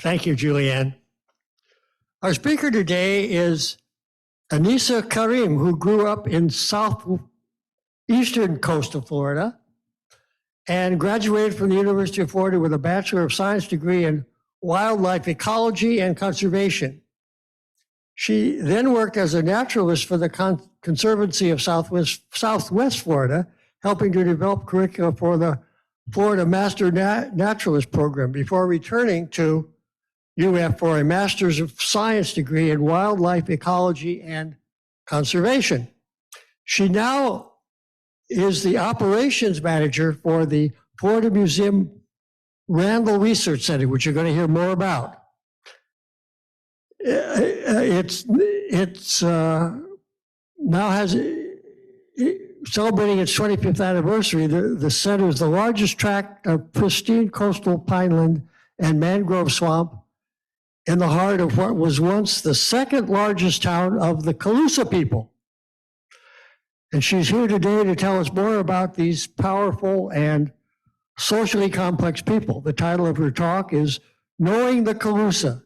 Thank you, Julianne. Our speaker today is Annisa Karim, who grew up in southeastern coast of Florida and graduated from the University of Florida with a Bachelor of Science degree in wildlife ecology and conservation. She then worked as a naturalist for the Conservancy of Southwest Florida, helping to develop curricula for the Florida Master Naturalist Program before returning to UF for a Master's of Science degree in wildlife ecology and conservation. She now is the operations manager for the Florida Museum Randall Research Center, which you're going to hear more about. It's now celebrating its 25th anniversary. The center is the largest tract of pristine coastal pineland and mangrove swamp in the heart of what was once the second largest town of the Calusa people. And she's here today to tell us more about these powerful and socially complex people. The title of her talk is Knowing the Calusa,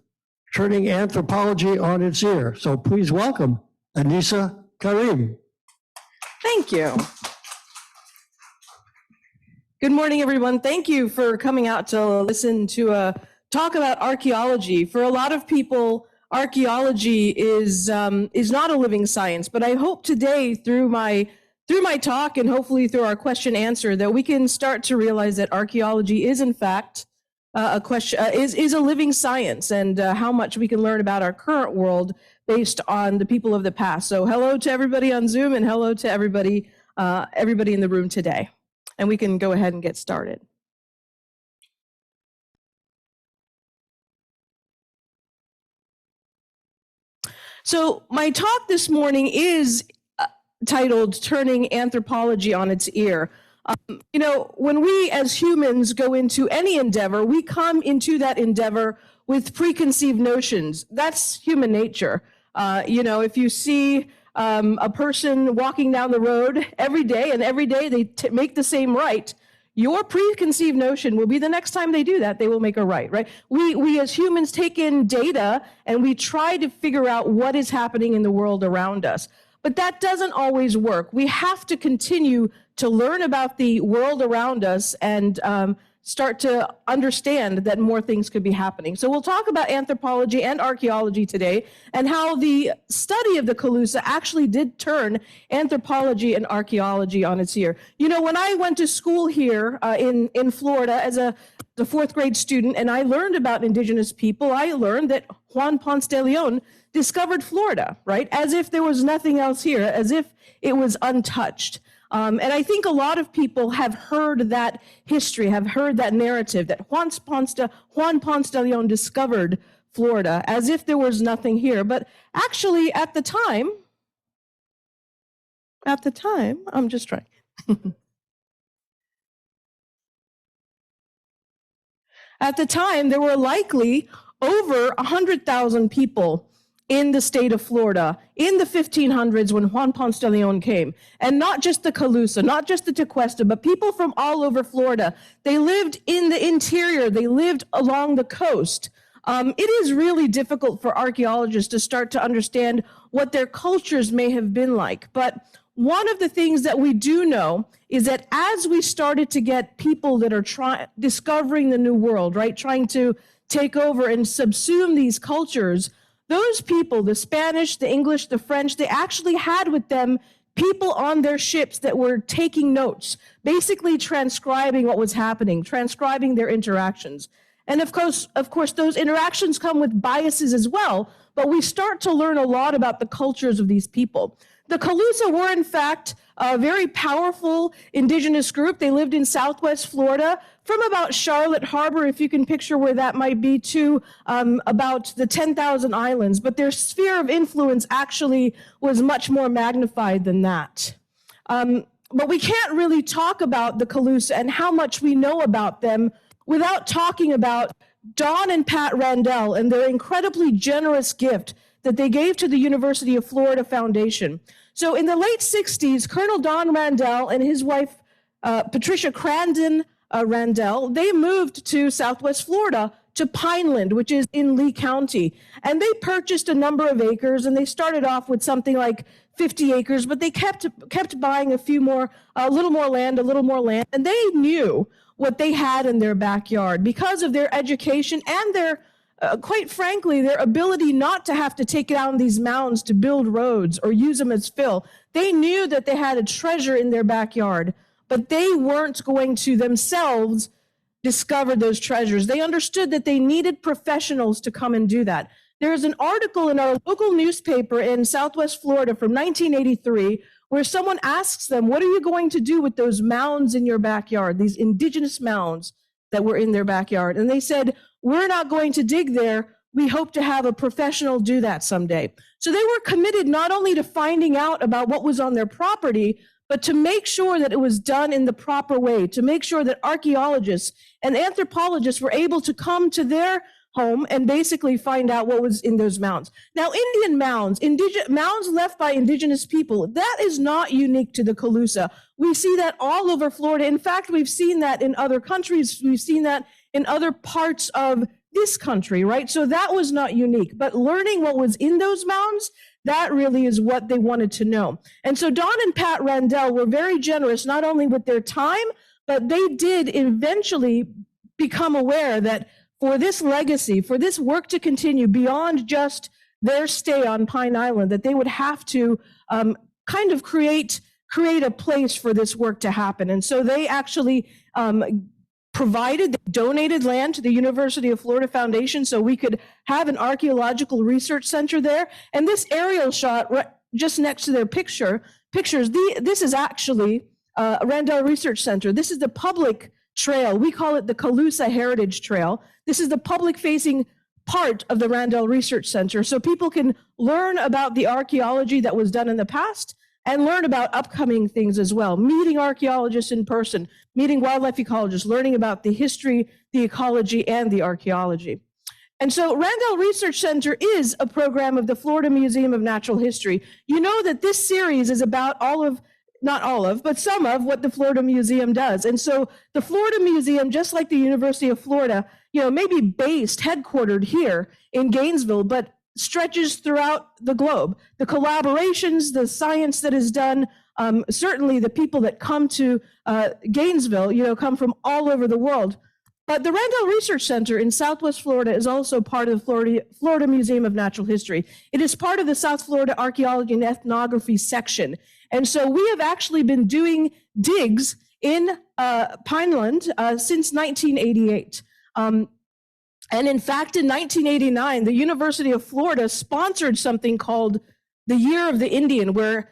Turning Anthropology on Its Ear. So please welcome Annisa Karim. Thank you. Good morning, everyone. Thank you for coming out to listen to a talk about archaeology. For a lot of people, archaeology is not a living science, but I hope today through my talk and hopefully through our question answer that we can start to realize that archaeology is in fact is a living science, and how much we can learn about our current world based on the people of the past. So hello to everybody on Zoom and hello to everybody in the room today. And we can go ahead and get started. So my talk this morning is titled Turning Anthropology on Its Ear. When we as humans go into any endeavor, we come into that endeavor with preconceived notions. That's human nature. If you see a person walking down the road every day and every day they make the same right, your preconceived notion will be the next time they do that, they will make a right? We as humans take in data and we try to figure out what is happening in the world around us. But that doesn't always work. We have to continue to learn about the world around us and start to understand that more things could be happening. So we'll talk about anthropology and archaeology today and how the study of the Calusa actually did turn anthropology and archaeology on its ear. When I went to school here in Florida as a fourth grade student and I learned about indigenous people, I learned that Juan Ponce de Leon discovered Florida, right? As if there was nothing else here, as if it was untouched. And I think a lot of people have heard that history, have heard that narrative that Juan Ponce de Leon discovered Florida as if there was nothing here. But actually at the time, I'm just trying. At the time, there were likely over 100,000 people in the state of Florida in the 1500s when Juan Ponce de Leon came. And not just the Calusa, not just the Tequesta, but people from all over Florida. They lived in the interior. They lived along the coast. It is really difficult for archaeologists to start to understand what their cultures may have been like. But one of the things that we do know is that as we started to get people that are discovering the new world, right, trying to take over and subsume these cultures, those people, the Spanish, the English, the French, they actually had with them people on their ships that were taking notes, basically transcribing what was happening, transcribing their interactions. And of course, those interactions come with biases as well, but we start to learn a lot about the cultures of these people. The Calusa were, in fact, a very powerful indigenous group. They lived in Southwest Florida from about Charlotte Harbor, if you can picture where that might be, to about the 10,000 islands. But their sphere of influence actually was much more magnified than that. But we can't really talk about the Calusa and how much we know about them without talking about Don and Pat Randell and their incredibly generous gift that they gave to the University of Florida Foundation. So in the late 60s, Colonel Don Randell and his wife, Patricia Crandon Randell, they moved to Southwest Florida to Pineland, which is in Lee County. And they purchased a number of acres, and they started off with something like 50 acres, but they kept buying a little more land, and they knew what they had in their backyard because of their education and their quite frankly, their ability not to have to take down these mounds to build roads or use them as fill. They knew that they had a treasure in their backyard, but they weren't going to themselves discover those treasures. They understood that they needed professionals to come and do that. There's an article in our local newspaper in Southwest Florida from 1983 where someone asks them, what are you going to do with those mounds in your backyard, these indigenous mounds that were in their backyard? And they said, we're not going to dig there. We hope to have a professional do that someday. So they were committed not only to finding out about what was on their property, but to make sure that it was done in the proper way, to make sure that archaeologists and anthropologists were able to come to their home and basically find out what was in those mounds. Now, Indian mounds, mounds left by indigenous people, that is not unique to the Calusa. We see that all over Florida. In fact, we've seen that in other countries. We've seen that in other parts of this country, right? So that was not unique. But learning what was in those mounds, that really is what they wanted to know. And so Don and Pat Randell were very generous, not only with their time, but they did eventually become aware that for this legacy, for this work to continue beyond just their stay on Pine Island, that they would have to kind of create a place for this work to happen. And so they actually they donated land to the University of Florida Foundation so we could have an archaeological research center there. And this aerial shot just next to their pictures, this is actually Randell Research Center. This is the public trail. We call it the Calusa Heritage Trail. This is the public-facing part of the Randell Research Center, so people can learn about the archaeology that was done in the past and learn about upcoming things as well, meeting archaeologists in person, meeting wildlife ecologists, learning about the history, the ecology, and the archaeology. And so Randell Research Center is a program of the Florida Museum of Natural History. You know that this series is about not all of, but some of what the Florida Museum does. And so the Florida Museum, just like the University of Florida, may be headquartered here in Gainesville, but stretches throughout the globe. The collaborations, the science that is done, certainly the people that come to Gainesville, come from all over the world. But the Randell Research Center in Southwest Florida is also part of the Florida Museum of Natural History. It is part of the South Florida Archaeology and Ethnography section. And so we have actually been doing digs in Pineland since 1988. And in fact, in 1989, the University of Florida sponsored something called the Year of the Indian, where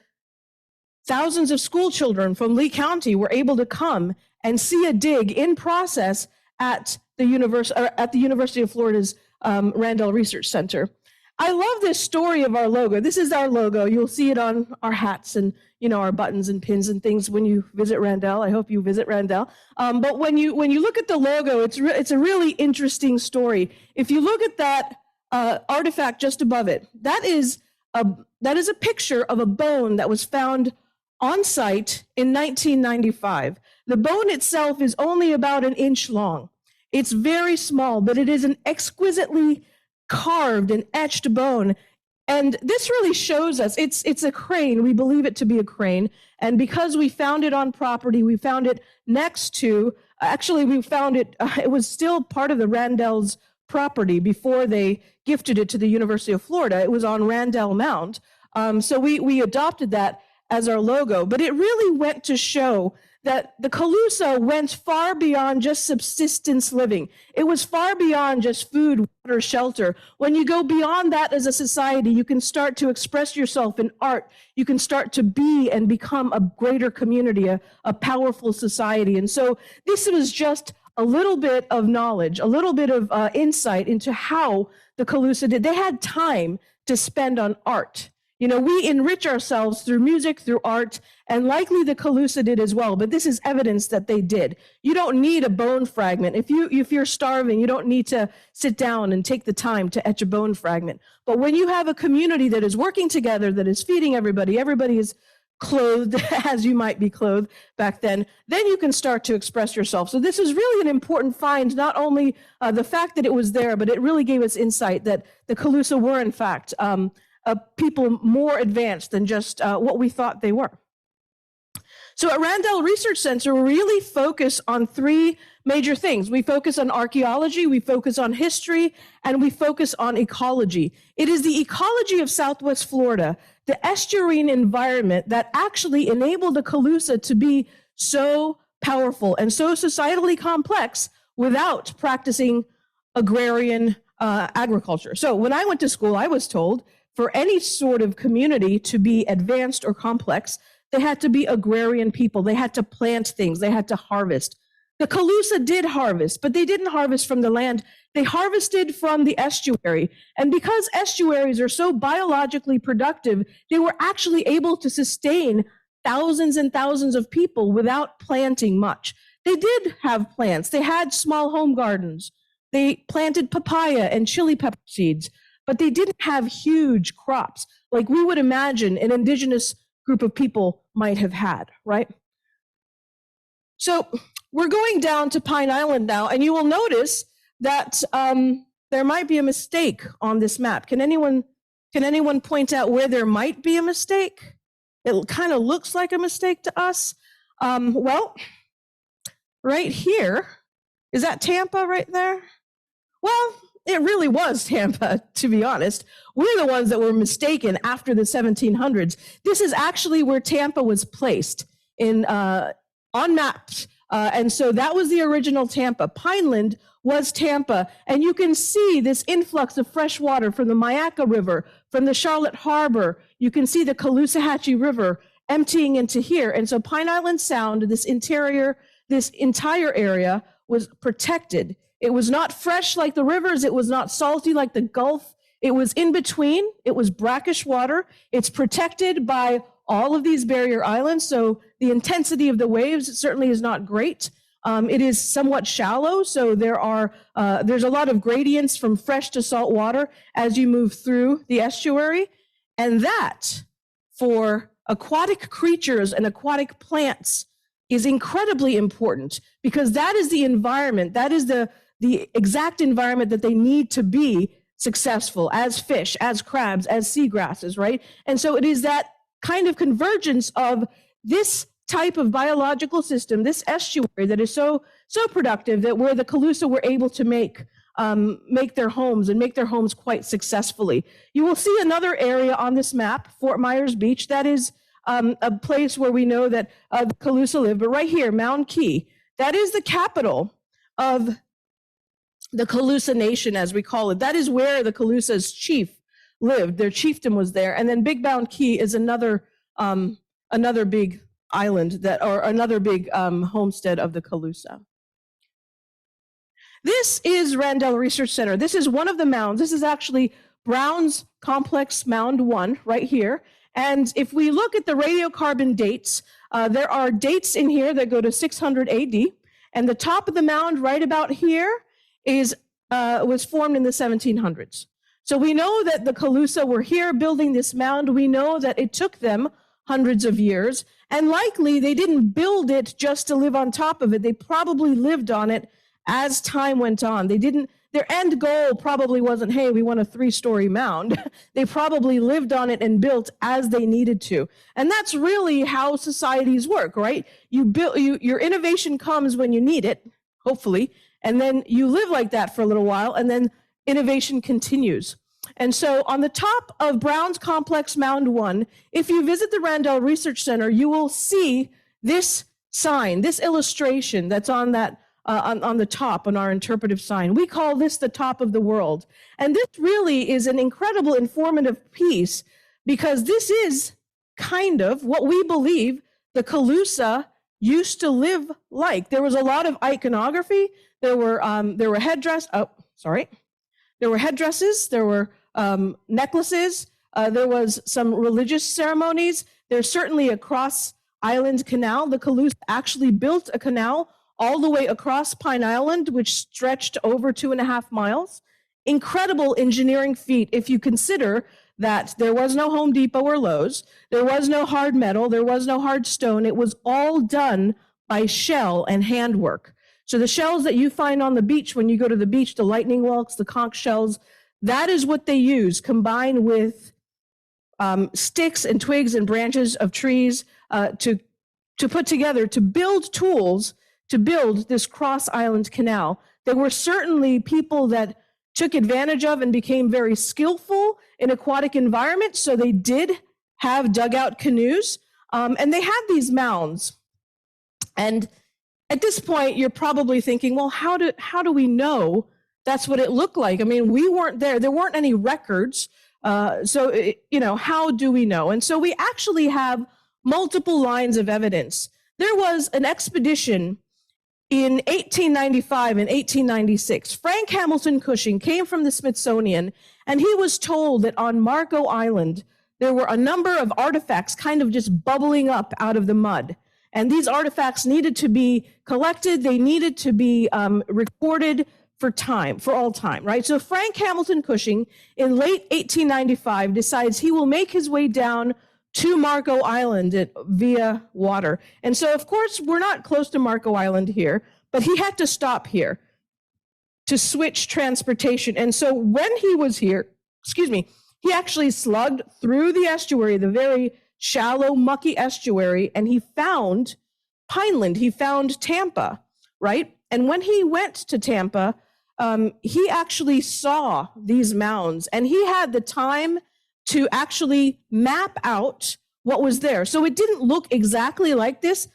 thousands of school children from Lee County were able to come and see a dig in process at the University of Florida's Randell Research Center. I love this story of our logo. This is our logo. You'll see it on our hats and our buttons and pins and things when you visit Randell. I hope you visit Randell. But when you look at the logo, it's a really interesting story. If you look at that artifact just above it, that is a picture of a bone that was found on site in 1995. The bone itself is only about an inch long. It's very small, but it is an exquisitely carved and etched bone. And this really shows us it's a crane. We believe it to be a crane. And because we found it on property, we found it next to, we found it, it was still part of the Randell's property before they gifted it to the University of Florida. It was on Randell Mound. So we adopted that as our logo, but it really went to show that the Calusa went far beyond just subsistence living. It was far beyond just food, water, shelter. When you go beyond that as a society, you can start to express yourself in art. You can start to be and become a greater community, a powerful society. And so this was just a little bit of knowledge, a little bit of insight into how the Calusa did. They had time to spend on art. We enrich ourselves through music, through art, and likely the Calusa did as well, but this is evidence that they did. You don't need a bone fragment. If you're starving, you don't need to sit down and take the time to etch a bone fragment. But when you have a community that is working together, that is feeding everybody is clothed as you might be clothed back then you can start to express yourself. So this is really an important find, not only the fact that it was there, but it really gave us insight that the Calusa were, in fact, people more advanced than just what we thought they were. So at Randall Research Center, we really focus on three major things. We focus on archaeology, we focus on history, and we focus on ecology. It is the ecology of Southwest Florida, the estuarine environment, that actually enabled the Calusa to be so powerful and so societally complex without practicing agrarian agriculture. So when I went to school, I was told for any sort of community to be advanced or complex, they had to be agrarian people. They had to plant things. They had to harvest. The Calusa did harvest, but they didn't harvest from the land. They harvested from the estuary. And because estuaries are so biologically productive, they were actually able to sustain thousands and thousands of people without planting much. They did have plants. They had small home gardens. They planted papaya and chili pepper seeds, but they didn't have huge crops like we would imagine an indigenous group of people might have had, right? So we're going down to Pine Island now, and you will notice that there might be a mistake on this map. Can anyone point out where there might be a mistake? It kind of looks like a mistake to us. Well, right here, is that Tampa right there? Well, it really was Tampa, to be honest. We're the ones that were mistaken after the 1700s. This is actually where Tampa was placed in on maps. And so that was the original Tampa. Pineland was Tampa. And you can see this influx of fresh water from the Myakka River, from the Charlotte Harbor. You can see the Caloosahatchee River emptying into here. And so Pine Island Sound, this entire area was protected. It was not fresh like the rivers. It was not salty like the Gulf. It was in between. It was brackish water. It's protected by all of these barrier islands. So the intensity of the waves certainly is not great. It is somewhat shallow. So there's a lot of gradients from fresh to salt water as you move through the estuary. And that, for aquatic creatures and aquatic plants, is incredibly important, because that is the environment, that is the exact environment that they need to be successful as fish, as crabs, as seagrasses, right? And so it is that kind of convergence of this type of biological system, this estuary that is so productive, that where the Calusa were able to make their homes, and make their homes quite successfully. You will see another area on this map, Fort Myers Beach. That is a place where we know that the Calusa lived. But right here, Mound Key, that is the capital of the Calusa Nation, as we call it. That is where the Calusa's chief lived. Their chieftain was there. And then Big Mound Key is another big island or another big homestead of the Calusa. This is Randall Research Center. This is one of the mounds. This is actually Brown's Complex Mound 1 right here. And if we look at the radiocarbon dates, there are dates in here that go to 600 AD. And the top of the mound right about here was formed in the 1700s. So we know that the Calusa were here building this mound. We know that it took them hundreds of years, and likely they didn't build it just to live on top of it. They probably lived on it as time went on. Their end goal probably wasn't, hey, we want a 3-story mound. They probably lived on it and built as they needed to. And that's really how societies work, right? Your innovation comes when you need it, hopefully, and then you live like that for a little while, and then innovation continues. And so on the top of Brown's Complex Mound 1, if you visit the Randall Research Center, you will see this sign, this illustration that's on that on the top, on our interpretive sign. We call this the top of the world. And this really is an incredible informative piece, because this is kind of what we believe the Calusa used to live like. There was a lot of iconography. There were headdresses. There were headdresses. There were necklaces. There was some religious ceremonies. There's certainly a cross-island canal. The Calusa actually built a canal all the way across Pine Island, which stretched over 2.5 miles. Incredible engineering feat if you consider that there was no Home Depot or Lowe's, there was no hard metal, there was no hard stone. It was all done by shell and handwork. So the shells that you find on the beach when you go to the beach, the lightning whelks, the conch shells, that is what they use, combined with sticks and twigs and branches of trees to put together to build tools to build this cross-island canal. There were certainly people that took advantage of and became very skillful in aquatic environments, so they did have dugout canoes, and they had these mounds. And at this point, you're probably thinking, well, how do we know that's what it looked like? I mean, we weren't there. There weren't any records. So how do we know? And so we actually have multiple lines of evidence. There was an expedition in 1895 and 1896. Frank Hamilton Cushing came from the Smithsonian, and he was told that on Marco Island, there were a number of artifacts kind of just bubbling up out of the mud. And these artifacts needed to be collected. They needed to be recorded for all time, right? So Frank Hamilton Cushing in late 1895 decides he will make his way down to Marco Island via water. And so, of course, we're not close to Marco Island here, but he had to stop here to switch transportation. And so when he was here, he actually slugged through the estuary, the very shallow, mucky estuary, and he found Pineland. He found Tampa, right? And when he went to Tampa, he actually saw these mounds, and he had the time to actually map out what was there. So it didn't look exactly like this.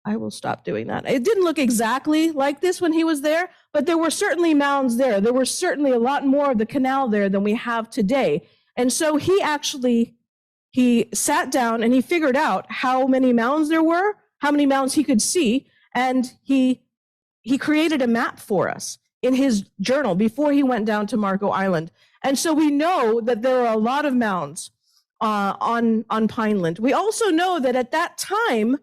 I will stop doing that. It didn't look exactly like this when he was there, but there were certainly mounds there. There were certainly a lot more of the canal there than we have today. And so he sat down and he figured out how many mounds there were, how many mounds he could see, and he created a map for us in his journal before he went down to Marco Island. And so we know that there are a lot of mounds on Pineland. We also know that at that time,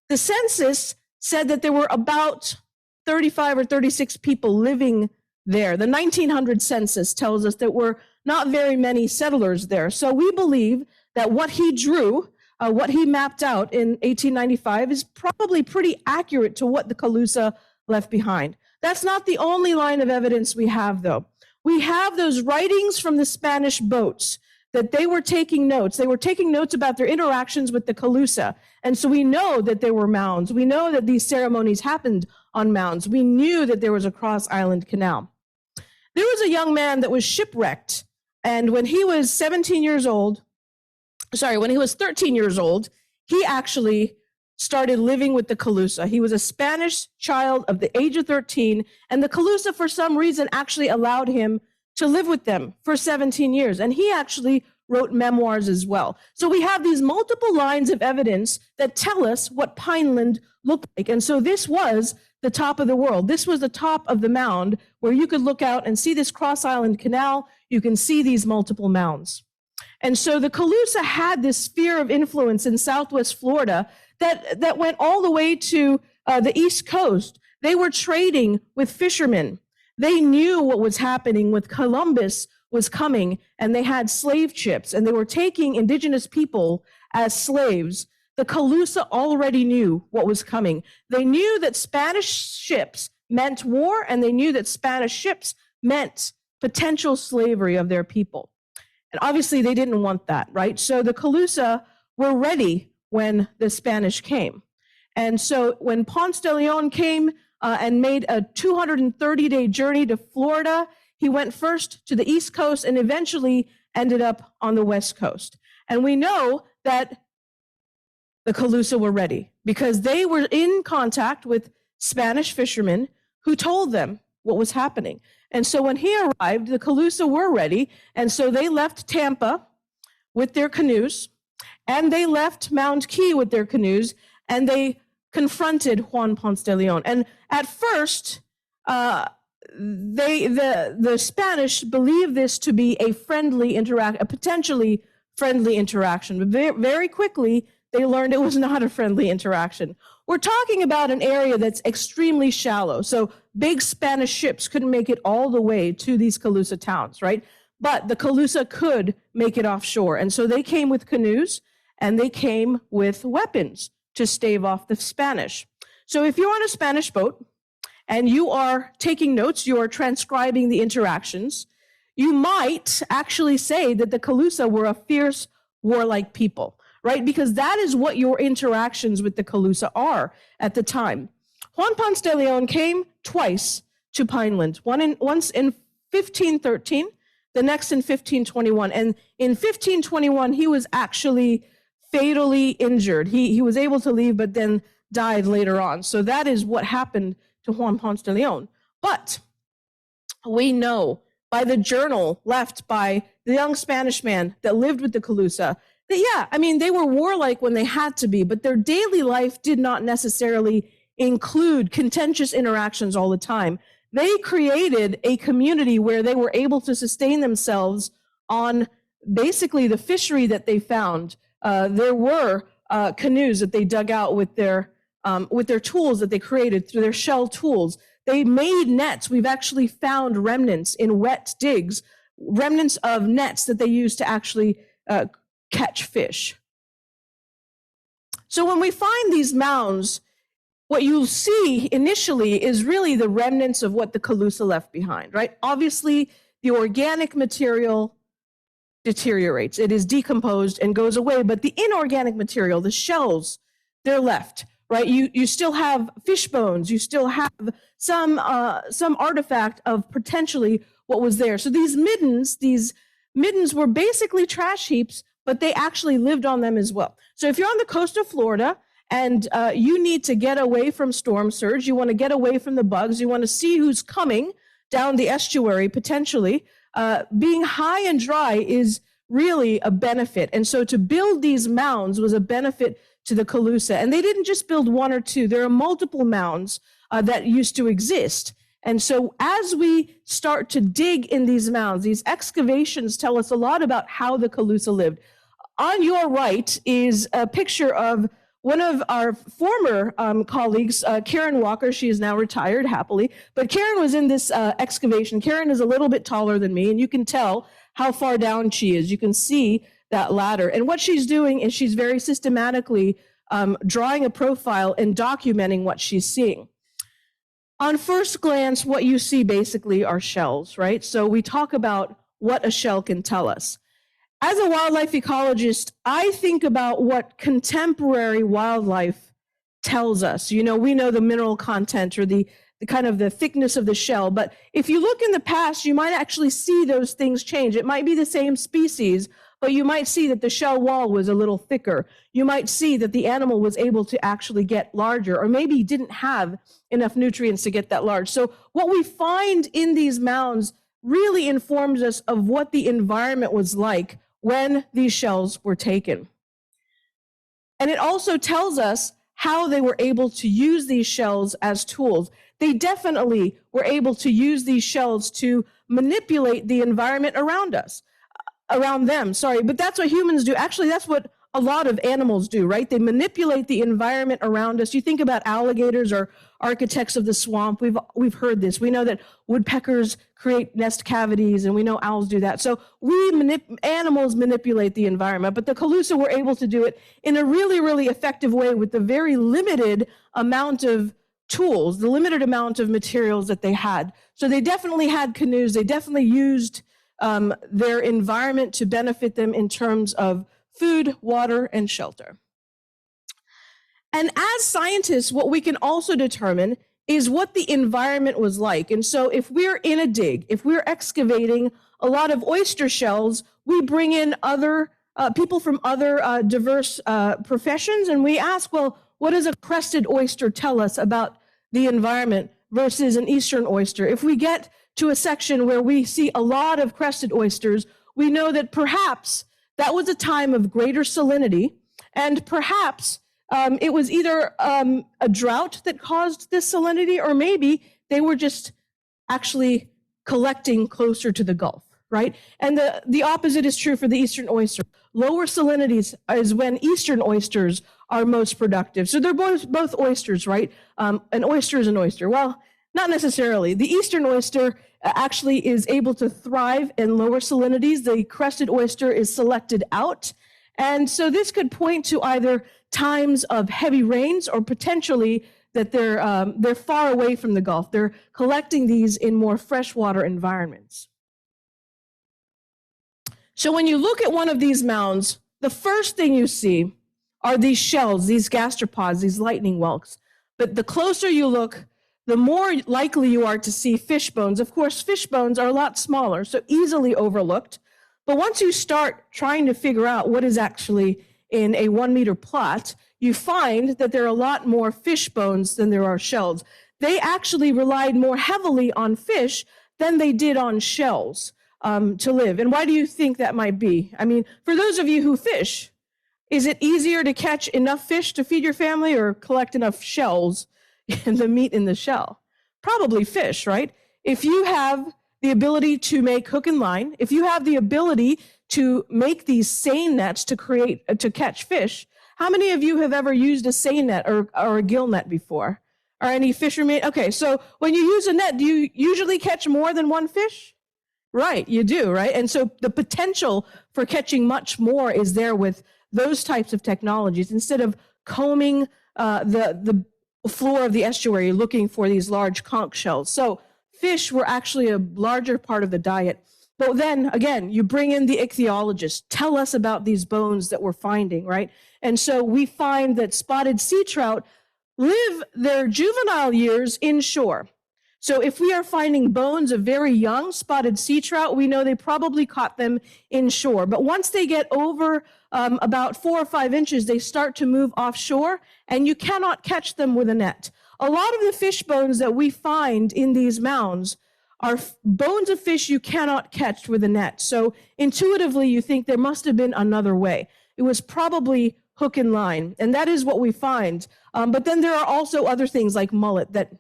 the census said that there were about 35 or 36 people living there. The 1900 census tells us that were not very many settlers there. So we believe that what he drew, what he mapped out in 1895 is probably pretty accurate to what the Calusa left behind. That's not the only line of evidence we have, though. We have those writings from the Spanish boats that they were taking notes. They were taking notes about their interactions with the Calusa. And so we know that there were mounds. We know that these ceremonies happened on mounds. We knew that there was a cross-island canal. There was a young man that was shipwrecked. And when he was 13 years old, he actually started living with the Calusa. He was a Spanish child of the age of 13, and the Calusa, for some reason, actually allowed him to live with them for 17 years. And he actually wrote memoirs as well. So we have these multiple lines of evidence that tell us what Pineland looked like. And so this was the top of the world. This was the top of the mound where you could look out and see this cross-island canal. You can see these multiple mounds. And so the Calusa had this sphere of influence in Southwest Florida that went all the way to the East Coast. They were trading with fishermen. They knew what was happening with Columbus was coming, and they had slave ships, and they were taking indigenous people as slaves. The Calusa already knew what was coming. They knew that Spanish ships meant war, and they knew that Spanish ships meant potential slavery of their people. And obviously they didn't want that, right? So the Calusa were ready when the Spanish came. And so when Ponce de Leon came and made a 230-day journey to Florida, he went first to the East Coast and eventually ended up on the West Coast. And we know that the Calusa were ready because they were in contact with Spanish fishermen who told them what was happening. And so when he arrived, the Calusa were ready. And so they left Tampa with their canoes, and they left Mound Key with their canoes, and they confronted Juan Ponce de Leon. And at first, the Spanish believed this to be a potentially friendly interaction. But very quickly, they learned it was not a friendly interaction. We're talking about an area that's extremely shallow. So big Spanish ships couldn't make it all the way to these Calusa towns, right? but the Calusa could make it offshore. And so they came with canoes and they came with weapons to stave off the Spanish. So if you're on a Spanish boat and you are taking notes, you are transcribing the interactions, you might actually say that the Calusa were a fierce, warlike people, right? Because that is what your interactions with the Calusa are at the time. Juan Ponce de Leon came twice to Pineland, once in 1513, the next in 1521. And in 1521, he was actually fatally injured. He was able to leave, but then died later on. So that is what happened to Juan Ponce de Leon. But we know by the journal left by the young Spanish man that lived with the Calusa that, yeah, I mean, they were warlike when they had to be, but their daily life did not necessarily include contentious interactions all the time. They created a community where they were able to sustain themselves on basically the fishery that they found. There were canoes that they dug out with their tools that they created through their shell tools. They made nets. We've actually found remnants in wet digs, remnants of nets that they used to actually catch fish. So when we find these mounds, what you'll see initially is really the remnants of what the Calusa left behind, right? Obviously, the organic material deteriorates. It is decomposed and goes away, but the inorganic material, the shells, they're left, right? You still have fish bones. You still have some artifact of potentially what was there. So these middens were basically trash heaps, but they actually lived on them as well. So if you're on the coast of Florida and you need to get away from storm surge, you want to get away from the bugs, you want to see who's coming down the estuary potentially, being high and dry is really a benefit. And so to build these mounds was a benefit to the Calusa. And they didn't just build one or two. There are multiple mounds that used to exist. And so as we start to dig in these mounds, these excavations tell us a lot about how the Calusa lived. On your right is a picture of one of our former colleagues, Karen Walker. She is now retired happily, but Karen was in this excavation. Karen is a little bit taller than me, and you can tell how far down she is. You can see that ladder. And what she's doing is she's very systematically drawing a profile and documenting what she's seeing. On first glance, what you see basically are shells, right? So we talk about what a shell can tell us. As a wildlife ecologist, I think about what contemporary wildlife tells us. You know, we know the mineral content or the kind of the thickness of the shell, but if you look in the past, you might actually see those things change. It might be the same species, but you might see that the shell wall was a little thicker. You might see that the animal was able to actually get larger, or maybe didn't have enough nutrients to get that large. So what we find in these mounds really informs us of what the environment was like when these shells were taken. And it also tells us how they were able to use these shells as tools. They definitely were able to use these shells to manipulate the environment around them, but that's what humans do. Actually, that's what a lot of animals do, right? They manipulate the environment around us. You think about alligators or architects of the swamp. We've heard this. We know that woodpeckers create nest cavities, and we know owls do that. So animals manipulate the environment, but the Calusa were able to do it in a really, really effective way with the very limited amount of tools, the limited amount of materials that they had. So they definitely had canoes. They definitely used their environment to benefit them in terms of food, water, and shelter. And as scientists, what we can also determine is what the environment was like. And so if we're in a dig, if we're excavating a lot of oyster shells, we bring in other people from other diverse professions, and we ask, well, what does a crested oyster tell us about the environment versus an eastern oyster? If we get to a section where we see a lot of crested oysters, we know that perhaps that was a time of greater salinity, and perhaps it was either a drought that caused this salinity, or maybe they were just actually collecting closer to the Gulf, right? And the opposite is true for the eastern oyster. Lower salinities is when eastern oysters are most productive. So they're both oysters, right? An oyster is an oyster. Well, not necessarily. The eastern oyster actually is able to thrive in lower salinities. The crested oyster is selected out. And so this could point to either times of heavy rains or potentially that they're far away from the Gulf. They're collecting these in more freshwater environments. So when you look at one of these mounds, the first thing you see are these shells, these gastropods, these lightning whelks. But the closer you look, the more likely you are to see fish bones. Of course, fish bones are a lot smaller, so easily overlooked. But once you start trying to figure out what is actually in a 1 meter plot, you find that there are a lot more fish bones than there are shells. They actually relied more heavily on fish than they did on shells to live. And why do you think that might be? I mean, for those of you who fish, is it easier to catch enough fish to feed your family or collect enough shells and the meat in the shell? Probably fish, right? If you have the ability to make hook and line, if you have the ability to make these seine nets to catch fish, how many of you have ever used a seine net or a gill net before? Are any fishermen? Okay, so when you use a net, do you usually catch more than one fish? Right, you do, right? And so the potential for catching much more is there with those types of technologies. Instead of combing the floor of the estuary looking for these large conch shells. So fish were actually a larger part of the diet. But then again, you bring in the ichthyologists, tell us about these bones that we're finding, right? And so we find that spotted sea trout live their juvenile years inshore. So if we are finding bones of very young spotted sea trout, we know they probably caught them inshore. But once they get over about 4 or 5 inches, they start to move offshore, and you cannot catch them with a net. A lot of the fish bones that we find in these mounds are bones of fish you cannot catch with a net. So intuitively, you think there must have been another way. It was probably hook and line, and that is what we find. But then there are also other things like mullet that,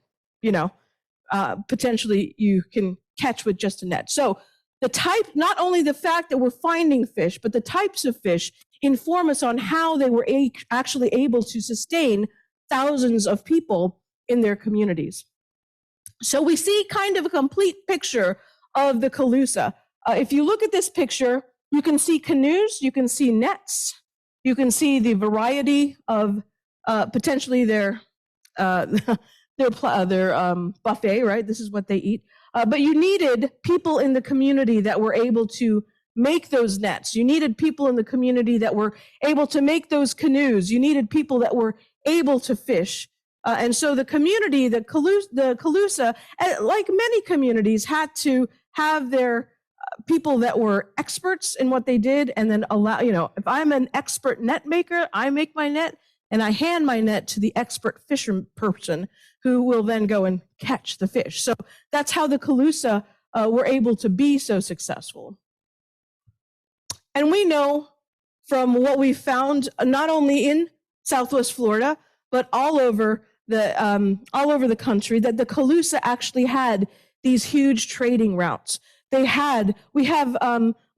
potentially you can catch with just a net. So the type, not only the fact that we're finding fish, but the types of fish inform us on how they were actually able to sustain thousands of people in their communities. So we see kind of a complete picture of the Calusa. If you look at this picture, you can see canoes, you can see nets, you can see the variety of potentially their buffet, right? This is what they eat. But you needed people in the community that were able to make those nets. You needed people in the community that were able to make those canoes. You needed people that were able to fish. And so the community, the Calusa, like many communities, had to have their people that were experts in what they did, and then allow, if I'm an expert net maker, I make my net, and I hand my net to the expert fisher person who will then go and catch the fish. So that's how the Calusa were able to be so successful. And we know from what we found, not only in Southwest Florida, but all over the country, that the Calusa actually had these huge trading routes. We have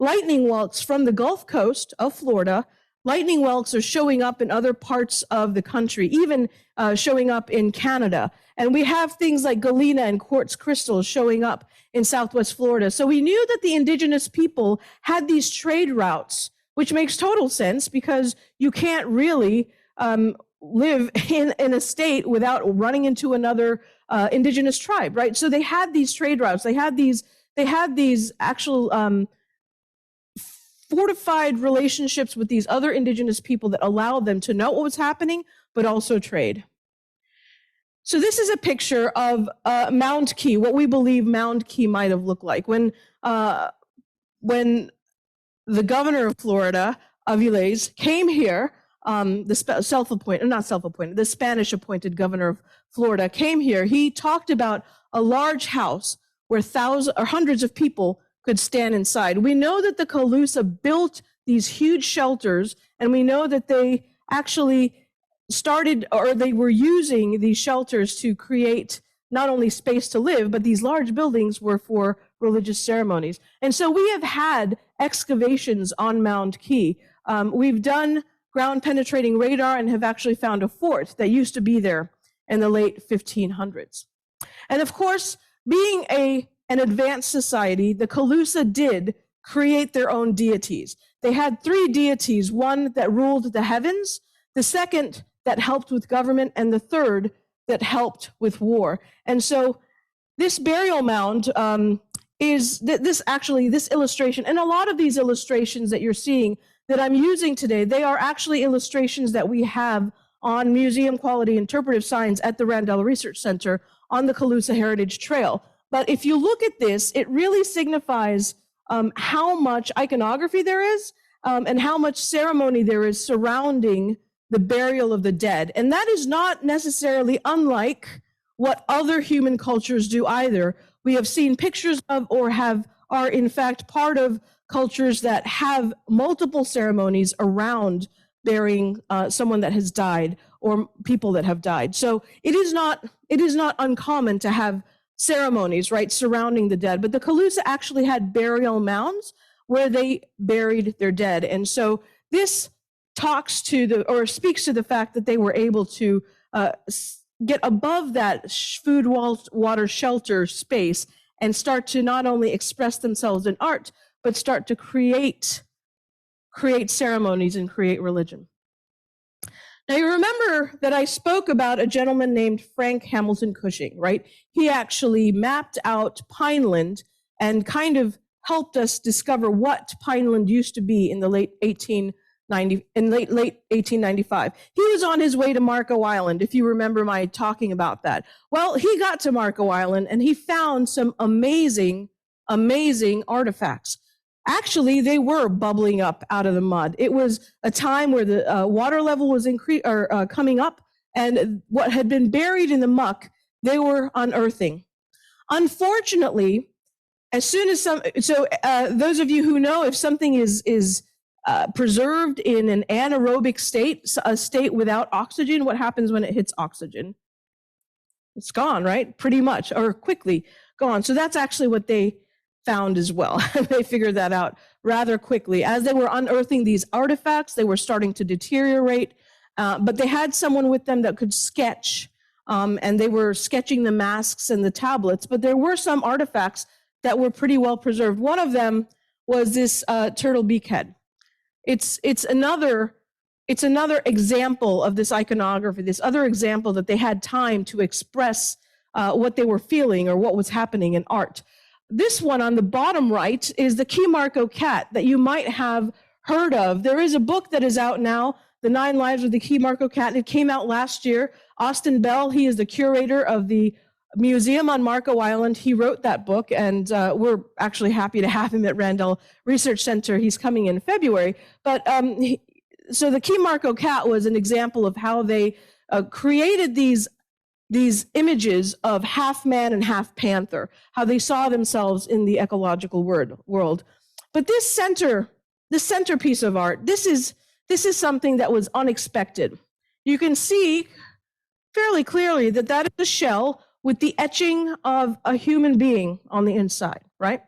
lightning whelks from the Gulf Coast of Florida. Lightning whelks are showing up in other parts of the country, even showing up in Canada. And we have things like galena and quartz crystals showing up in Southwest Florida. So we knew that the indigenous people had these trade routes, which makes total sense because you can't really live in a state without running into another indigenous tribe, right? So they had these trade routes. They had these actual fortified relationships with these other indigenous people that allowed them to know what was happening, but also trade. So this is a picture of Mound Key, what we believe Mound Key might have looked like. When the governor of Florida, Aviles, came here, the Spanish-appointed governor of Florida came here, he talked about a large house where thousands or hundreds of people could stand inside. We know that the Calusa built these huge shelters, and we know that they actually they were using these shelters to create not only space to live, but these large buildings were for religious ceremonies. And so we have had excavations on Mound Key. We've done ground penetrating radar and have actually found a fort that used to be there in the late 1500s. And of course, being a and advanced society, the Calusa did create their own deities. They had three deities, one that ruled the heavens, the second that helped with government, and the third that helped with war. And so this burial mound is this illustration, and a lot of these illustrations that you're seeing that I'm using today, they are actually illustrations that we have on museum quality interpretive signs at the Randell Research Center on the Calusa Heritage Trail. But if you look at this, it really signifies how much iconography there is and how much ceremony there is surrounding the burial of the dead. And that is not necessarily unlike what other human cultures do either. We have seen pictures of or are in fact part of cultures that have multiple ceremonies around burying someone that has died or people that have died. So it is not uncommon to have ceremonies, right, surrounding the dead. But the Calusa actually had burial mounds where they buried their dead. And so this speaks to the fact that they were able to get above that food, water, shelter space and start to not only express themselves in art, but start to create ceremonies and create religion. Now, you remember that I spoke about a gentleman named Frank Hamilton Cushing, right? He actually mapped out Pineland and kind of helped us discover what Pineland used to be in the late 1895. He was on his way to Marco Island, if you remember my talking about that. Well, he got to Marco Island and he found some amazing artifacts. Actually, they were bubbling up out of the mud. It was a time where the water level was coming up, and what had been buried in the muck, they were unearthing. Unfortunately, as soon as those of you who know, if something is preserved in an anaerobic state, a state without oxygen, what happens when it hits oxygen? It's gone, right? Pretty much, or quickly gone. So that's actually what they found as well. They figured that out rather quickly. As they were unearthing these artifacts, they were starting to deteriorate, but they had someone with them that could sketch, and they were sketching the masks and the tablets, but there were some artifacts that were pretty well preserved. One of them was this turtle beak head. It's another example of this iconography, this other example that they had time to express what they were feeling or what was happening in art. This one on the bottom right is the Key Marco cat that you might have heard of. There is a book that is out now, The 9 Lives of the Key Marco Cat. It came out last year. Austin Bell, he is the curator of the museum on Marco Island. He wrote that book, and we're actually happy to have him at Randell Research Center. He's coming in February. But so the Key Marco cat was an example of how they created these images of half man and half panther, how they saw themselves in the ecological world. But this centerpiece of art, this is something that was unexpected. You can see fairly clearly that is a shell with the etching of a human being on the inside, right?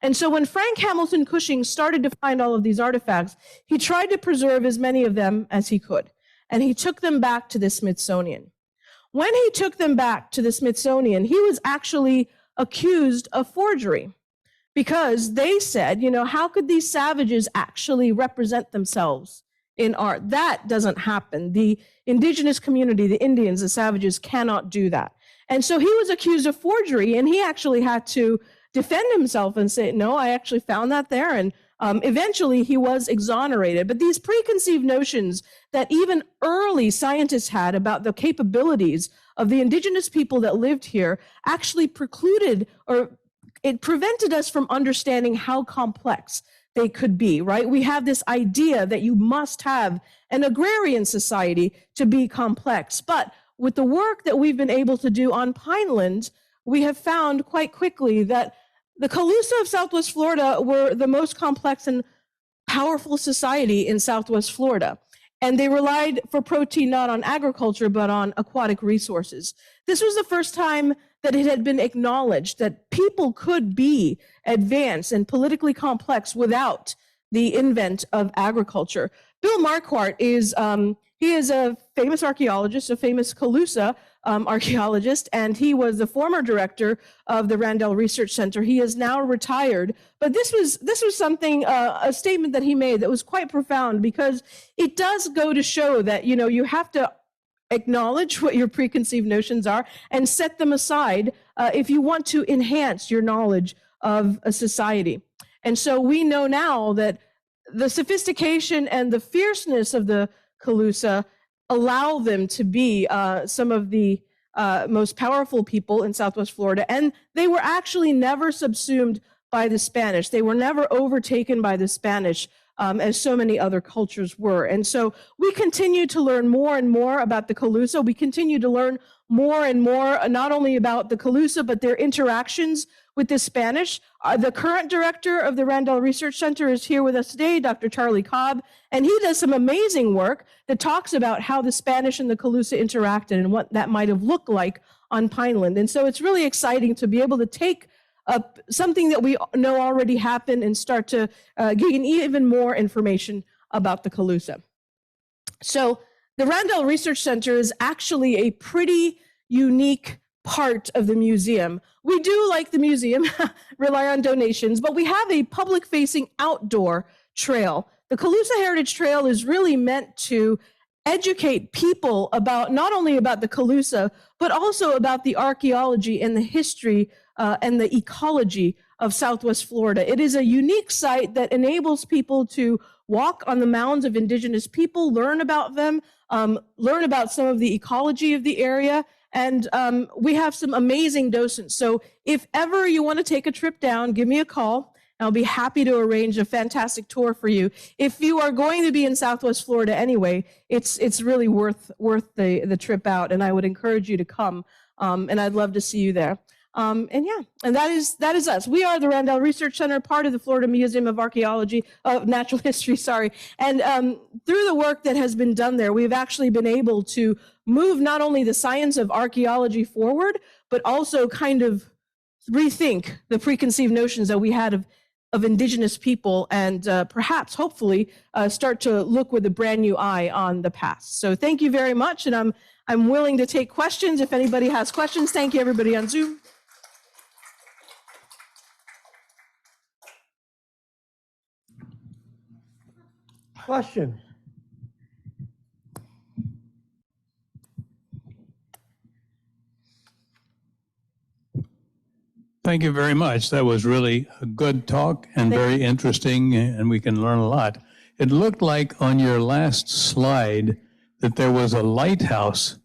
And so when Frank Hamilton Cushing started to find all of these artifacts, he tried to preserve as many of them as he could, and he took them back to the Smithsonian. When he took them back to the Smithsonian, he was actually accused of forgery because they said, how could these savages actually represent themselves in art? That doesn't happen. The indigenous community, the Indians, the savages cannot do that. And so he was accused of forgery, and he actually had to defend himself and say, no, I actually found that there. And eventually he was exonerated. But these preconceived notions that even early scientists had about the capabilities of the indigenous people that lived here actually prevented us from understanding how complex they could be, right? We have this idea that you must have an agrarian society to be complex. But with the work that we've been able to do on Pineland, we have found quite quickly that the Calusa of Southwest Florida were the most complex and powerful society in Southwest Florida. And they relied for protein not on agriculture, but on aquatic resources. This was the first time that it had been acknowledged that people could be advanced and politically complex without the invent of agriculture. Bill Marquardt is He is a famous archaeologist, a famous Calusa archaeologist, and he was the former director of the Randall Research Center. He is now retired, but this was something, a statement that he made that was quite profound, because it does go to show that, you know, you have to acknowledge what your preconceived notions are and set them aside if you want to enhance your knowledge of a society. And so we know now that the sophistication and the fierceness of the Calusa allow them to be some of the most powerful people in Southwest Florida. And they were actually never subsumed by the Spanish. They were never overtaken by the Spanish, as so many other cultures were. And so we continue to learn more and more about the Calusa. We continue to learn more and more, not only about the Calusa, but their interactions with the Spanish. The current director of the Randall Research Center is here with us today, Dr. Charlie Cobb, and he does some amazing work that talks about how the Spanish and the Calusa interacted and what that might have looked like on Pineland. And so it's really exciting to be able to take something that we know already happened and start to gain even more information about the Calusa. So the Randall Research Center is actually a pretty unique part of the museum. We do, like the museum, rely on donations, but we have a public-facing outdoor trail. The Calusa Heritage Trail is really meant to educate people about not only about the Calusa, but also about the archaeology and the history and the ecology of Southwest Florida. It is a unique site that enables people to walk on the mounds of indigenous people, learn about them, learn about some of the ecology of the area, and we have some amazing docents. So if ever you want to take a trip down, give me a call. I'll be happy to arrange a fantastic tour for you. If you are going to be in Southwest Florida anyway, it's really worth the trip out, and I would encourage you to come. And I'd love to see you there. And that is us. We are the Randall Research Center, part of the Florida Museum of Archaeology, Natural History, sorry. And through the work that has been done there, we've actually been able to move not only the science of archaeology forward, but also kind of rethink the preconceived notions that we had of indigenous people, and perhaps, hopefully, start to look with a brand new eye on the past. So thank you very much, and I'm willing to take questions if anybody has questions. Thank you, everybody on Zoom. Question. Thank you very much. That was really a good talk and very interesting, and we can learn a lot. It looked like on your last slide that there was a lighthouse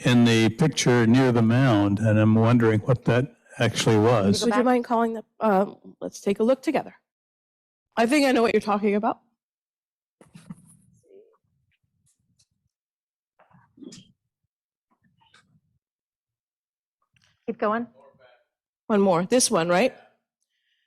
in the picture near the mound, and I'm wondering what that actually was. Would you mind calling the, let's take a look together. I think I know what you're talking about. Keep going. One more, this one, right?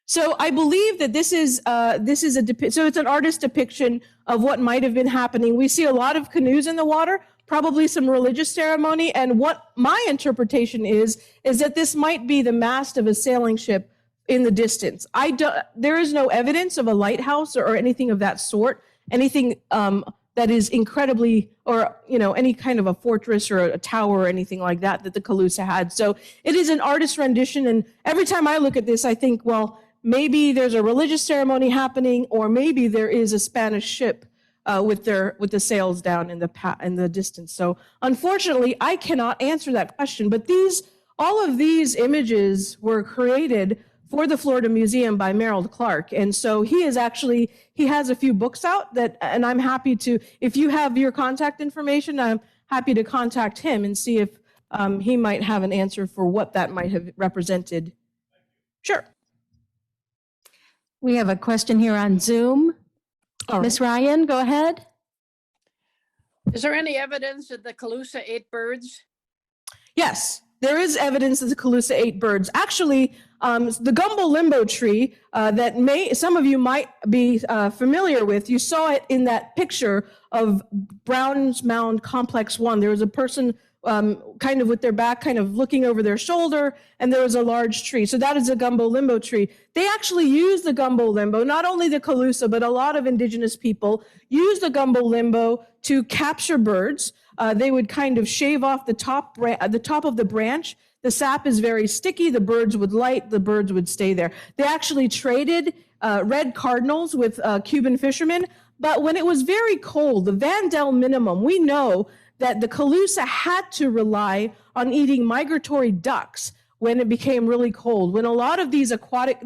So I believe that this is so it's an artist's depiction of what might have been happening. We see a lot of canoes in the water, probably some religious ceremony, and what my interpretation is that this might be the mast of a sailing ship in the distance. There is no evidence of a lighthouse or anything of that sort, anything that is incredibly, or any kind of a fortress or a tower or anything like that the Calusa had. So it is an artist's rendition, and every time I look at this, I think, well, maybe there's a religious ceremony happening, or maybe there is a Spanish ship with the sails down in the distance. So unfortunately, I cannot answer that question. But all of these images were created for the Florida Museum by Merrill Clark. And so he has a few books out and I'm happy to, if you have your contact information, I'm happy to contact him and see if he might have an answer for what that might have represented. Sure. We have a question here on Zoom. All right. Ms. Ryan, go ahead. Is there any evidence that the Calusa ate birds? Yes, there is evidence that the Calusa ate birds. Actually, the gumbo limbo tree that some of you might be familiar with, you saw it in that picture of Brown's Mound Complex 1. There was a person kind of with their back kind of looking over their shoulder, and there was a large tree. So that is a gumbo limbo tree. They actually use the gumbo limbo, not only the Calusa, but a lot of indigenous people use the gumbo limbo to capture birds. They would kind of shave off the top of the branch. The sap is very sticky. The birds would light. The birds would stay there. They actually traded red cardinals with Cuban fishermen. But when it was very cold, the Vandel minimum, we know that the Calusa had to rely on eating migratory ducks when it became really cold. When a lot of these aquatic,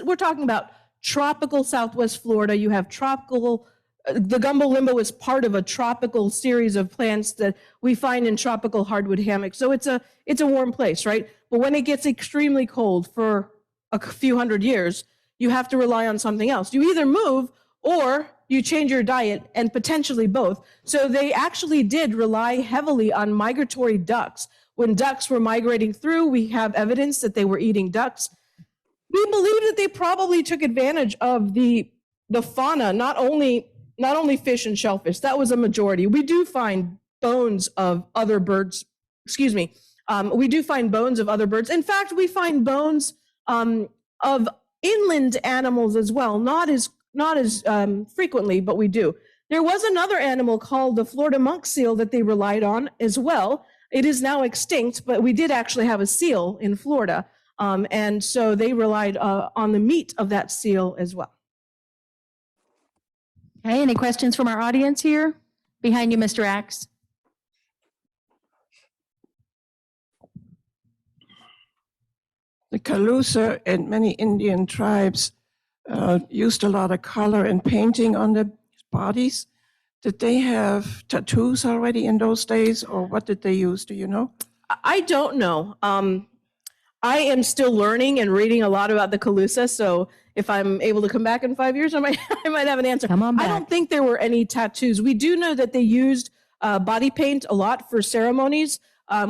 we're talking about tropical Southwest Florida. You have tropical, the gumbo limbo is part of a tropical series of plants that we find in tropical hardwood hammocks. So it's a warm place, right? But when it gets extremely cold for a few hundred years, you have to rely on something else. You either move or you change your diet, and potentially both. So they actually did rely heavily on migratory ducks. When ducks were migrating through, we have evidence that they were eating ducks. We believe that they probably took advantage of the fauna, not only fish and shellfish. That was a majority. We do find bones of other birds. Excuse me. We do find bones of other birds. In fact, we find bones of inland animals as well, not as frequently, but we do. There was another animal called the Florida monk seal that they relied on as well. It is now extinct, but we did actually have a seal in Florida. And so they relied on the meat of that seal as well. Okay, any questions from our audience here? Behind you, Mr. Axe. The Calusa and many Indian tribes used a lot of color and painting on their bodies. Did they have tattoos already in those days, or what did they use? Do you know? I don't know. I am still learning and reading a lot about the Calusa, so if I'm able to come back in 5 years, I might have an answer. Come on back. I don't think there were any tattoos. We do know that they used body paint a lot for ceremonies.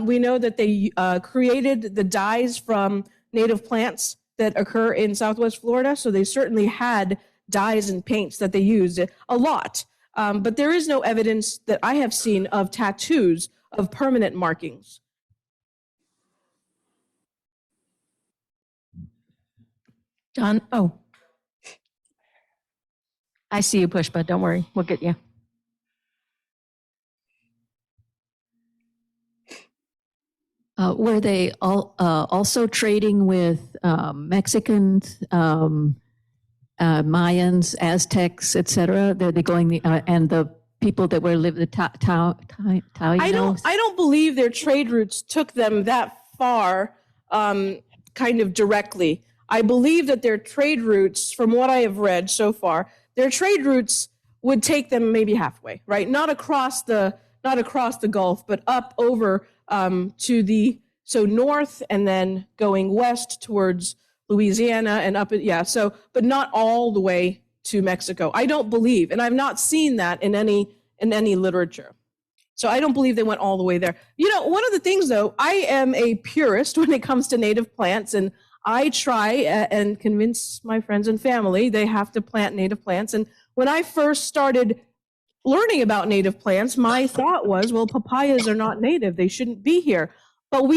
We know that they created the dyes from native plants that occur in Southwest Florida, so they certainly had dyes and paints that they used a lot. But there is no evidence that I have seen of tattoos, of permanent markings. John, oh. I see you, Pushpa. Don't worry. We'll get you. Were they also trading with Mexicans, Mayans, Aztecs, etc.? They're going and the people that were living the I don't believe their trade routes took them that far, kind of directly. I believe that their trade routes, from what I have read so far, their trade routes would take them maybe halfway, right? Not across the Gulf, but up over to the north, and then going west towards Louisiana and up, but not all the way to Mexico. I don't believe, and I've not seen that in any literature. So I don't believe they went all the way there. You know, one of the things though, I am a purist when it comes to native plants, and I try and convince my friends and family they have to plant native plants. And when I first started learning about native plants, my thought was, well, papayas are not native. They shouldn't be here. But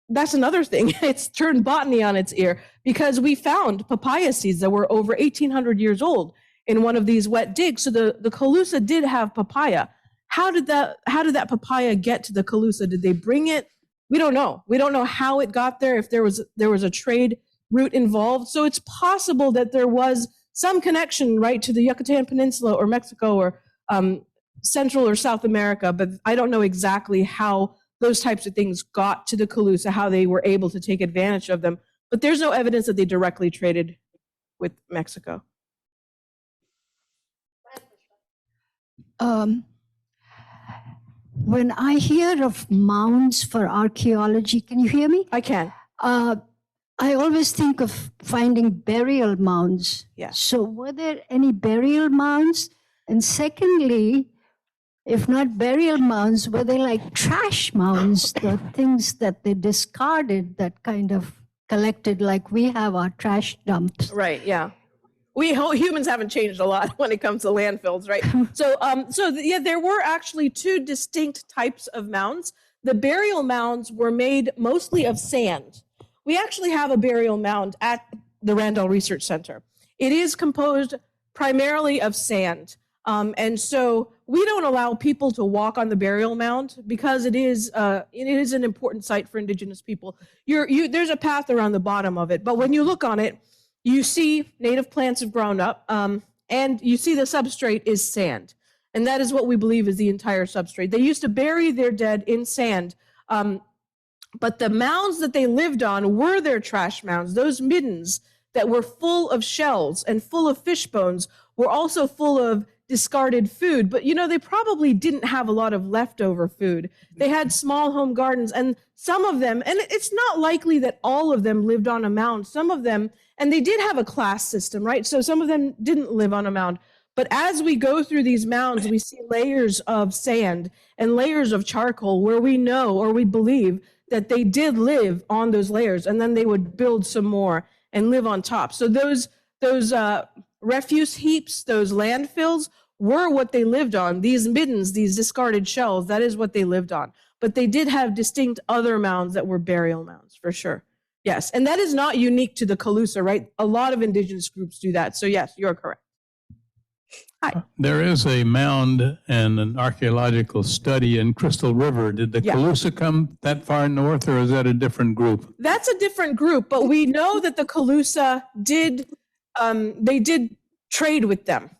that's another thing. It's turned botany on its ear, because we found papaya seeds that were over 1,800 years old in one of these wet digs. So the Calusa did have papaya. How did that papaya get to the Calusa? Did they bring it? We don't know. We don't know how it got there, if there was a trade route involved. So it's possible that there was some connection, right, to the Yucatan Peninsula or Mexico or Central or South America, but I don't know exactly how those types of things got to the Calusa, how they were able to take advantage of them. But there's no evidence that they directly traded with Mexico. When I hear of mounds for archaeology, can you hear me? I can. I always think of finding burial mounds. Yeah. So were there any burial mounds? And secondly, if not burial mounds, were they like trash mounds, the things that they discarded that kind of collected, like we have our trash dumps? Right, yeah. We humans haven't changed a lot when it comes to landfills, right? So there were actually two distinct types of mounds. The burial mounds were made mostly of sand. We actually have a burial mound at the Randall Research Center. It is composed primarily of sand. And so we don't allow people to walk on the burial mound because it is an important site for Indigenous people. There's a path around the bottom of it, but when you look on it, you see native plants have grown up, and you see the substrate is sand. And that is what we believe is the entire substrate. They used to bury their dead in sand, but the mounds that they lived on were their trash mounds. Those middens that were full of shells and full of fish bones were also full of discarded food. But, they probably didn't have a lot of leftover food. They had small home gardens, and some of them, and it's not likely that all of them lived on a mound. Some of them, and they did have a class system, right? So some of them didn't live on a mound. But as we go through these mounds, we see layers of sand and layers of charcoal where we know or we believe that they did live on those layers, and then they would build some more and live on top. So those refuse heaps, those landfills were what they lived on. These middens, these discarded shells, that is what they lived on. But they did have distinct other mounds that were burial mounds, for sure. Yes, and that is not unique to the Calusa, right? A lot of Indigenous groups do that. So yes, you're correct. Hi. There is a mound and an archaeological study in Crystal River. Did the Calusa come that far north, or is that a different group? That's a different group, but we know that the Calusa did trade with them.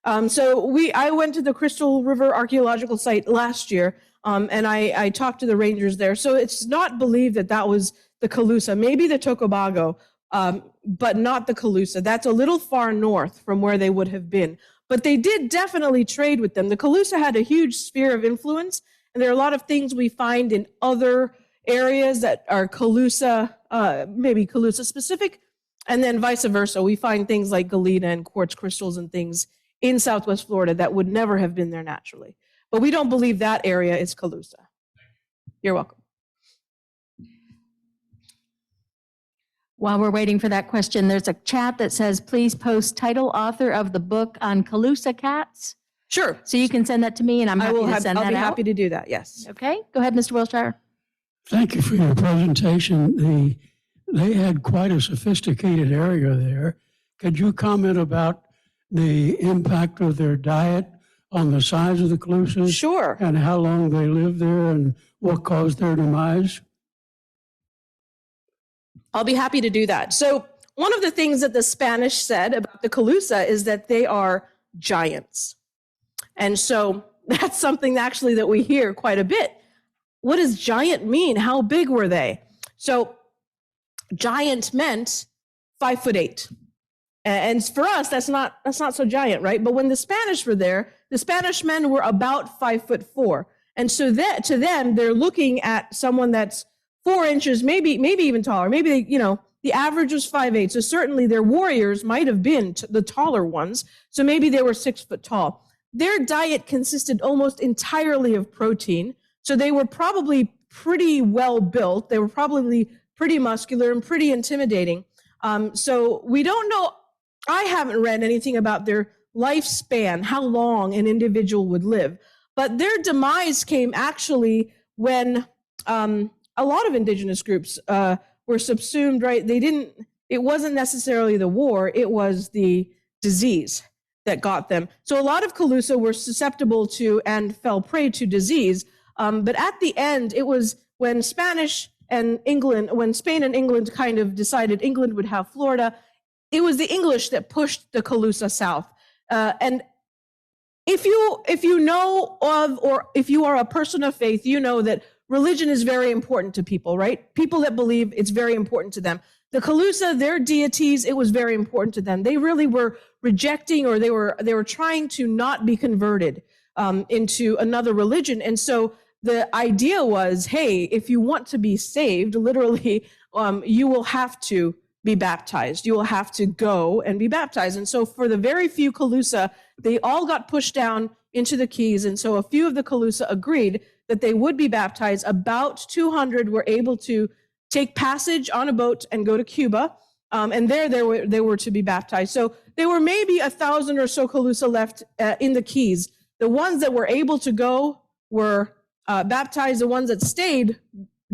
I went to the Crystal River archaeological site last year, and I talked to the rangers there. So it's not believed that was the Calusa, maybe the Tocobago, but not the Calusa. That's a little far north from where they would have been. But they did definitely trade with them. The Calusa had a huge sphere of influence, and there are a lot of things we find in other areas that are Calusa, maybe Calusa specific, and then vice versa. We find things like galena and quartz crystals and things in Southwest Florida that would never have been there naturally. But we don't believe that area is Calusa. You're welcome. While we're waiting for that question, there's a chat that says, please post title author of the book on Calusa cats. Sure. So you can send that to me, and I'm happy to send that out. I'll be happy to do that, yes. Okay, go ahead, Mr. Wilshire. Thank you for your presentation. They had quite a sophisticated area there. Could you comment about the impact of their diet on the size of the Calusas? Sure. And how long they lived there and what caused their demise? I'll be happy to do that. So one of the things that the Spanish said about the Calusa is that they are giants. And so that's something actually that we hear quite a bit. What does giant mean? How big were they? So giant meant 5'8". And for us, that's not so giant, right? But when the Spanish were there, the Spanish men were about 5'4". And so that to them, they're looking at someone that's 4 inches, maybe even taller. Maybe, the average was 5'8". So certainly their warriors might have been the taller ones. So maybe they were 6 foot tall. Their diet consisted almost entirely of protein. So they were probably pretty well built. They were probably pretty muscular and pretty intimidating. So we don't know. I haven't read anything about their lifespan, how long an individual would live. But their demise came actually when a lot of Indigenous groups were subsumed, right? It wasn't necessarily the war, it was the disease that got them. So a lot of Calusa were susceptible to and fell prey to disease. But at the end, it was when Spain and England kind of decided England would have Florida, it was the English that pushed the Calusa south. And if you know of, or if you are a person of faith, you know that religion is very important to people, right? People that believe, it's very important to them. The Calusa, their deities, it was very important to them. They really were rejecting, or they were trying to not be converted into another religion. And so the idea was, hey, if you want to be saved, literally, you will have to be baptized. You will have to go and be baptized. And so for the very few Calusa, they all got pushed down into the Keys. And so a few of the Calusa agreed that they would be baptized. About 200 were able to take passage on a boat and go to Cuba. And they were to be baptized. So there were maybe 1,000 or so Calusa left in the Keys. The ones that were able to go were baptized. The ones that stayed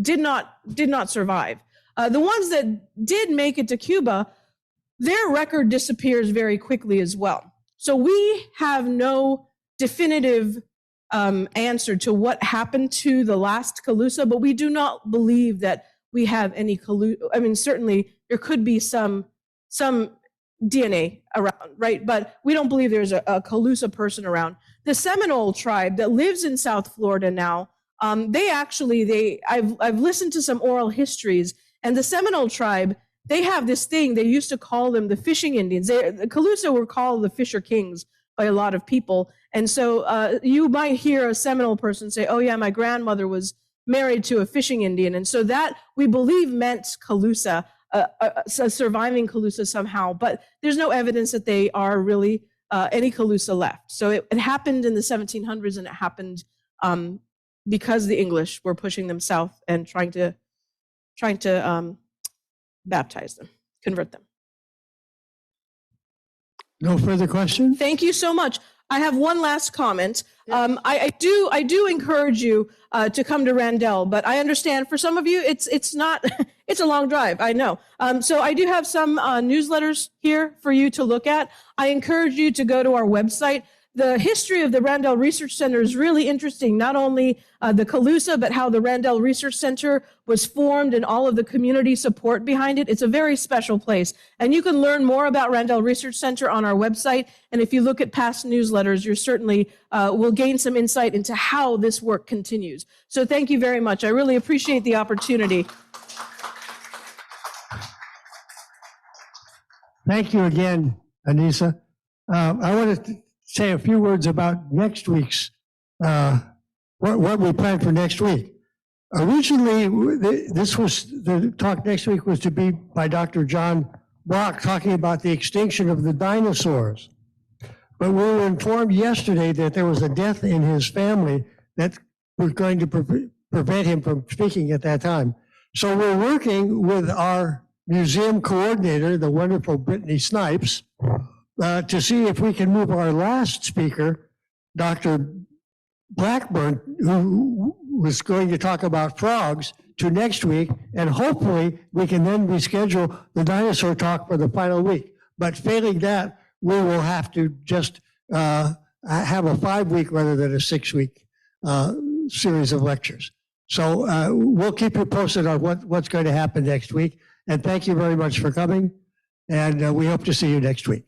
did not survive. The ones that did make it to Cuba, their record disappears very quickly as well. So we have no definitive answer to what happened to the last Calusa, but we do not believe that we have any Calusa. I mean, certainly there could be some DNA around, right? But we don't believe there's a Calusa person around. The Seminole tribe that lives in South Florida now, I've listened to some oral histories, and the Seminole tribe, they have this thing, they used to call them the fishing Indians. The Calusa were called the Fisher Kings by a lot of people. And so you might hear a Seminole person say, oh yeah, my grandmother was married to a fishing Indian. And so that, we believe, meant Calusa, a surviving Calusa somehow, but there's no evidence that they are really any Calusa left. So it happened in the 1700s, and it happened because the English were pushing them south and trying to baptize them, convert them. No further questions? Thank you so much. I have one last comment. I do encourage you to come to Randell, but I understand for some of you it's not it's a long drive. I know. So I do have some newsletters here for you to look at. I encourage you to go to our website. The history of the Randell Research Center is really interesting. Not only the Calusa, but how the Randell Research Center was formed and all of the community support behind it. It's a very special place. And you can learn more about Randell Research Center on our website. And if you look at past newsletters, you certainly will gain some insight into how this work continues. So thank you very much. I really appreciate the opportunity. Thank you again, Annisa. I want to say a few words about next week's, what we plan for next week. Originally, the talk next week was to be by Dr. John Brock, talking about the extinction of the dinosaurs. But we were informed yesterday that there was a death in his family that was going to prevent him from speaking at that time. So we're working with our museum coordinator, the wonderful Brittany Snipes, to see if we can move our last speaker, Dr. Blackburn, who was going to talk about frogs, to next week, and hopefully we can then reschedule the dinosaur talk for the final week. But failing that, we will have to just have a 5-week rather than a 6-week series of lectures. So we'll keep you posted on what's going to happen next week. And thank you very much for coming. And we hope to see you next week.